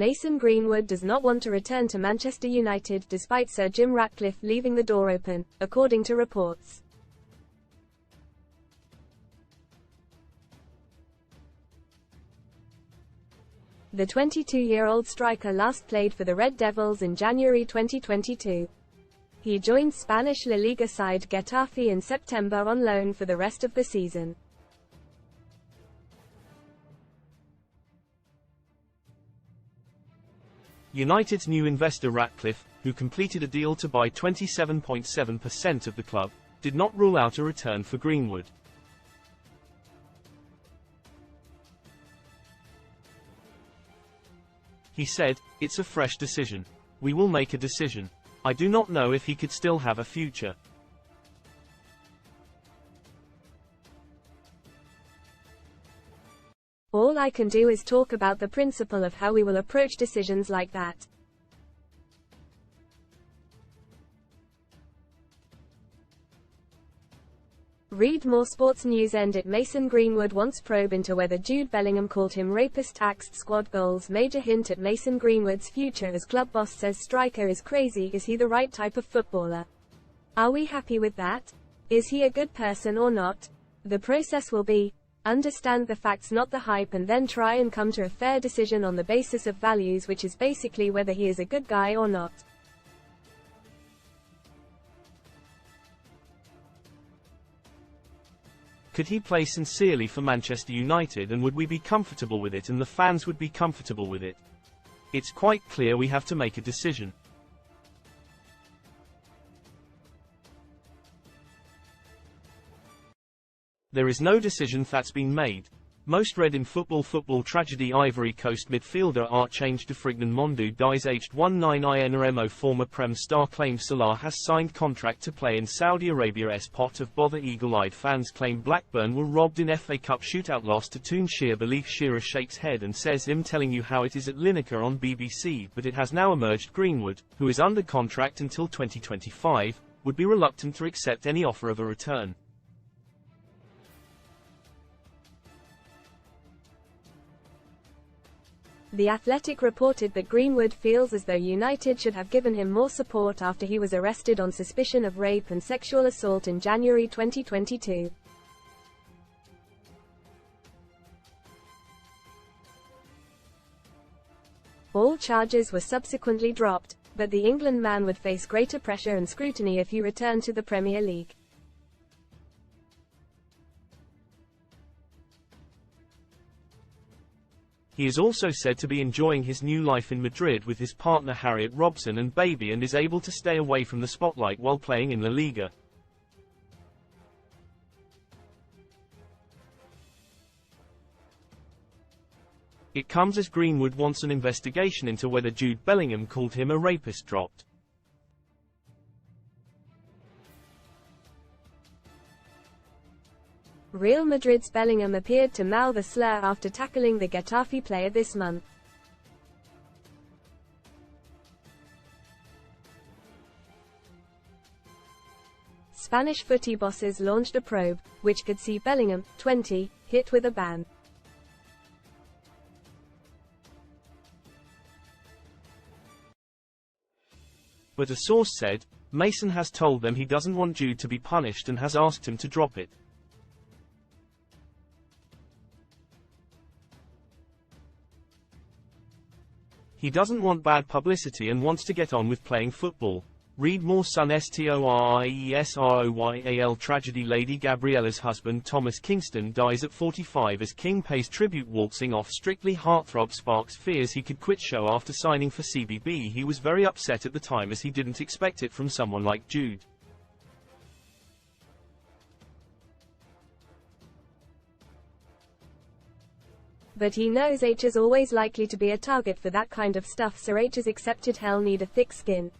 Mason Greenwood does not want to return to Manchester United despite Sir Jim Ratcliffe leaving the door open, according to reports. The 22-year-old striker last played for the Red Devils in January 2022. He joined Spanish La Liga side Getafe in September on loan for the rest of the season. United's new investor Ratcliffe, who completed a deal to buy 27.7% of the club, did not rule out a return for Greenwood. He said, "It's a fresh decision. We will make a decision. I do not know if he could still have a future. All I can do is talk about the principle of how we will approach decisions like that." Read more sports news. Mason Greenwood wants probe into whether Jude Bellingham called him rapist. Axed squad goals. Major hint at Mason Greenwood's future as club boss says striker is crazy. Is he the right type of footballer? Are we happy with that? Is he a good person or not? The process will be, understand the facts not the hype, and then try and come to a fair decision on the basis of values, which is basically whether he is a good guy or not. Could he play sincerely for Manchester United, and would we be comfortable with it and the fans would be comfortable with it? It's quite clear we have to make a decision. There is no decision that's been made. Most read in football tragedy. Ivory Coast midfielder Art changed to Frignan Mondu dies aged 19. Former Prem star claims Salah has signed contract to play in Saudi Arabia's pot of bother. Eagle-eyed fans claim Blackburn were robbed in FA Cup shootout loss to Toon Sheer belief. Shearer shakes head and says, "I'm telling you how it is at Lineker" on BBC, but it has now emerged Greenwood, who is under contract until 2025, would be reluctant to accept any offer of a return. The Athletic reported that Greenwood feels as though United should have given him more support after he was arrested on suspicion of rape and sexual assault in January 2022. All charges were subsequently dropped, but the England man would face greater pressure and scrutiny if he returned to the Premier League. He is also said to be enjoying his new life in Madrid with his partner Harriet Robson and baby, and is able to stay away from the spotlight while playing in La Liga. It comes as Greenwood wants an investigation into whether Jude Bellingham called him a rapist dropped. Real Madrid's Bellingham appeared to mouth a slur after tackling the Getafe player this month. Spanish footy bosses launched a probe, which could see Bellingham, 20, hit with a ban. But a source said, Mason has told them he doesn't want Jude to be punished and has asked him to drop it. He doesn't want bad publicity and wants to get on with playing football. Read more. Sun STORIESROYAL tragedy. Lady Gabriella's husband Thomas Kingston dies at 45 as King pays tribute waltzing off Strictly. Heartthrob sparks fears he could quit show after signing for CBB. He was very upset at the time as he didn't expect it from someone like Jude. But he knows H is always likely to be a target for that kind of stuff, so H has accepted hell need a thick skin.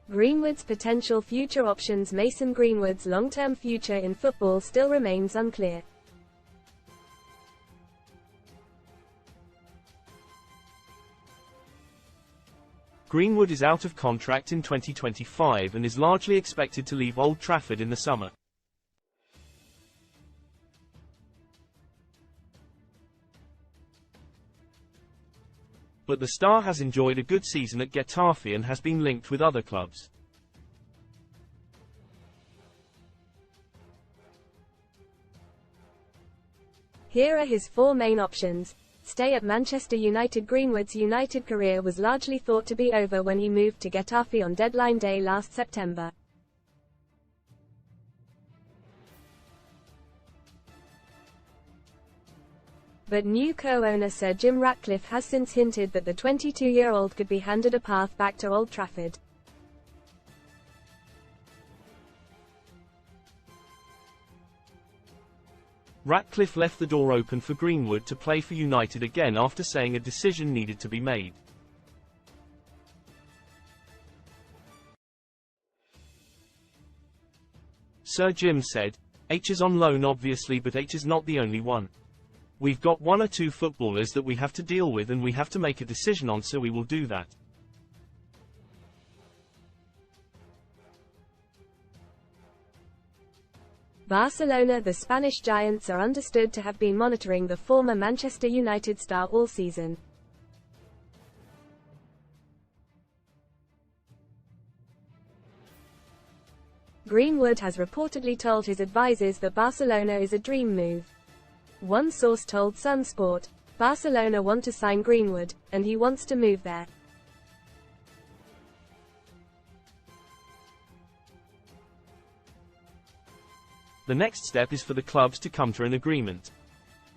Greenwood's potential future options. Mason Greenwood's long-term future in football still remains unclear. Greenwood is out of contract in 2025 and is largely expected to leave Old Trafford in the summer. but the star has enjoyed a good season at Getafe and has been linked with other clubs. Here are his four main options. Stay at Manchester United. Greenwood's United career was largely thought to be over when he moved to Getafe on deadline day last September. But new co-owner Sir Jim Ratcliffe has since hinted that the 22-year-old could be handed a path back to Old Trafford. Ratcliffe left the door open for Greenwood to play for United again after saying a decision needed to be made. Sir Jim said, "H is on loan obviously, but H is not the only one. We've got one or two footballers that we have to deal with and we have to make a decision on, so we will do that." Barcelona. The Spanish giants are understood to have been monitoring the former Manchester United star all season. Greenwood has reportedly told his advisors that Barcelona is a dream move. One source told Sun Sport, "Barcelona want to sign Greenwood, and he wants to move there." The next step is for the clubs to come to an agreement.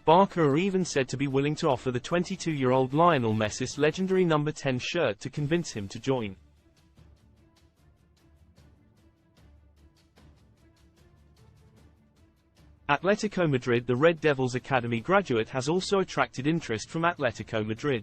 Barca are even said to be willing to offer the 22-year-old Lionel Messi's legendary number 10 shirt to convince him to join. Atletico Madrid. The Red Devils Academy graduate has also attracted interest from Atletico Madrid.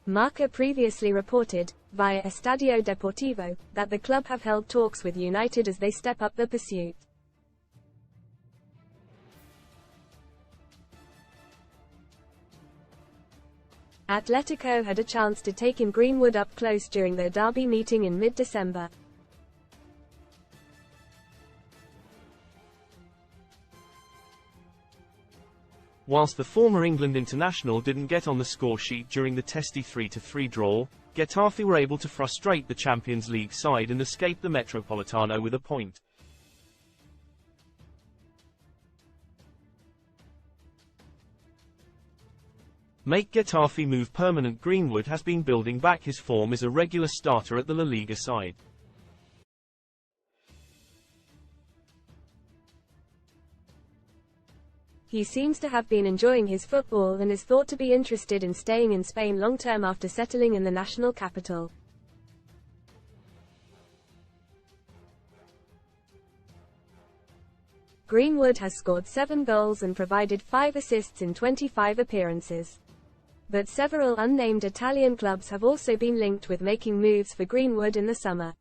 Marca previously reported, via Estadio Deportivo, that the club have held talks with United as they step up the pursuit. Atletico had a chance to take in Greenwood up close during their derby meeting in mid-December. Whilst the former England international didn't get on the score sheet during the testy 3-3 draw, Getafe were able to frustrate the Champions League side and escape the Metropolitano with a point. Make Getafe move permanent. Greenwood has been building back his form as a regular starter at the La Liga side. He seems to have been enjoying his football and is thought to be interested in staying in Spain long-term after settling in the national capital. Greenwood has scored 7 goals and provided 5 assists in 25 appearances. But several unnamed Italian clubs have also been linked with making moves for Greenwood in the summer.